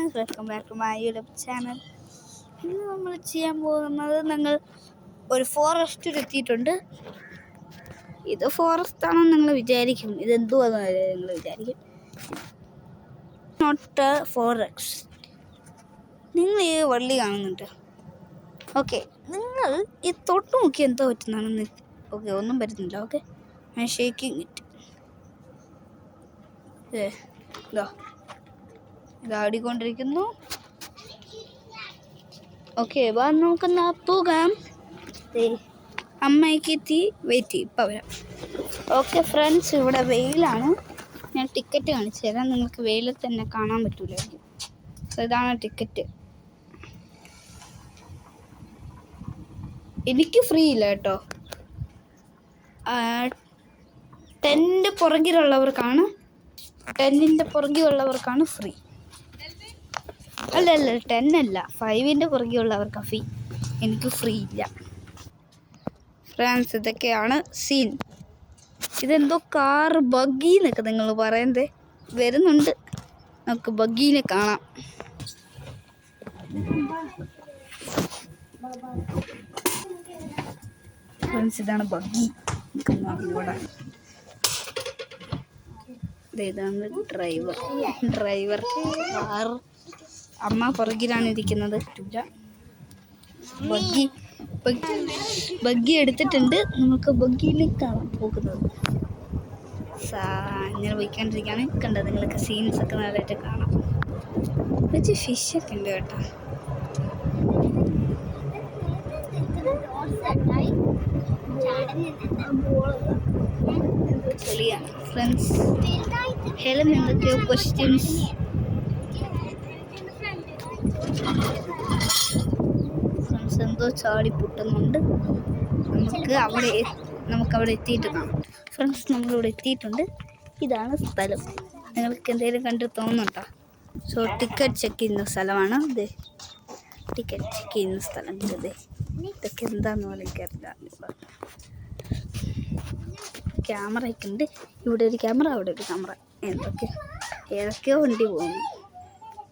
Friends, welcome back to my YouTube channel. ഇന്ന് നമ്മൾ ചെയ്യാൻ പോകുന്നത്, ഞങ്ങൾ ഒരു ഫോറസ്റ്റിൽ എത്തിയിട്ടുണ്ട്. ഇത് ഫോറസ്റ്റ് ആണെന്ന് നിങ്ങൾ വിചാരിക്കും, ഇതെന്തുവാന്ന് നിങ്ങൾ വിചാരിക്കും. Not forest. നിങ്ങൾ ഈ വള്ളി കാണുന്നുണ്ട്. ഓക്കെ, നിങ്ങൾ ഈ തൊട്ട് നോക്കി എന്തോ പറ്റുന്നതാണെന്ന്. ഓക്കെ, ഒന്നും പറ്റുന്നില്ല. Okay, I shaking it. ഇതാടിക്കൊണ്ടിരിക്കുന്നു. ഓക്കെ, വാ നമുക്കെന്നാ പോകാം. അമ്മയ്ക്ക് എത്തി, വെയിറ്റ് ചെയ്യും, ഇപ്പം വരാം. ഓക്കെ ഫ്രണ്ട്സ്, ഇവിടെ വെയിലാണ്. ഞാൻ ടിക്കറ്റ് കാണിച്ചു തരാം. നിങ്ങൾക്ക് വെയിലത്ത് തന്നെ കാണാൻ പറ്റൂലായിരിക്കും. ഇതാണ് ടിക്കറ്റ്. എനിക്ക് ഫ്രീ ഇല്ല കേട്ടോ. ടെന്നിൻ്റെ പുറകിലുള്ളവർക്കാണ് ഫ്രീ. അല്ല 10 അല്ല, 5ൻ്റെ പുറകിലുള്ളവർക്ക് ഫ്രീ. എനിക്ക് ഫ്രീ ഇല്ല ഫ്രണ്ട്സ്. ഇതൊക്കെയാണ് സീൻ. ഇതെന്തോ കാറ് ബഗ്ഗി എന്നൊക്കെ നിങ്ങൾ പറയുന്നത് വരുന്നുണ്ട്. നമുക്ക് ബഗ്ഗീനെ കാണാം. ഫ്രണ്ട്സ്, ഇതാണ് ബഗ്ഗി. ഇതാണ് ഡ്രൈവർ കാർ. അമ്മ പുറകിലാണ് ഇരിക്കുന്നത്. ബഗ്ഗി എടുത്തിട്ടുണ്ട്. നമുക്ക് ബഗ്ഗിയിലേക്കാണ് പോകുന്നത്. ഇങ്ങനെ പോയിക്കൊണ്ടിരിക്കുകയാണ്. കണ്ടത് നിങ്ങൾക്ക് സീൻസ് ഒക്കെ നല്ലതായിട്ട് കാണാം. കുറച്ച് ഫിഷൊക്കെ ഉണ്ട് കേട്ടോ. ചെളിയാണ് ഫ്രണ്ട്സ്. ഹെലൻ എന്തൊക്കെയോ ക്വസ്റ്റ്യൻസ്. ഫ്രണ്ട്സ്, എന്തോ ചാടി പൊട്ടുന്നുണ്ട്. നമുക്കവിടെ എത്തിയിട്ട് കാണാം. ഫ്രണ്ട്സ്, നമ്മളിവിടെ എത്തിയിട്ടുണ്ട്. ഇതാണ് സ്ഥലം. നിങ്ങൾക്ക് എന്തെങ്കിലും കണ്ടു തോന്നുന്നുണ്ടോ? സോ ടിക്കറ്റ് ചെക്ക് ചെയ്യുന്ന സ്ഥലമാണ് ഇത്. ടിക്കറ്റ് ചെക്ക് ചെയ്യുന്ന സ്ഥലം ഇത്. ഇതൊക്കെ എന്താന്ന് പോലെ എനിക്കറിയില്ല. ക്യാമറ ഒക്കെ ഉണ്ട്. ഇവിടെ ഒരു ക്യാമറ, അവിടെ ഒരു ക്യാമറ. ഏതൊക്കെയോ വണ്ടി പോകുന്നു.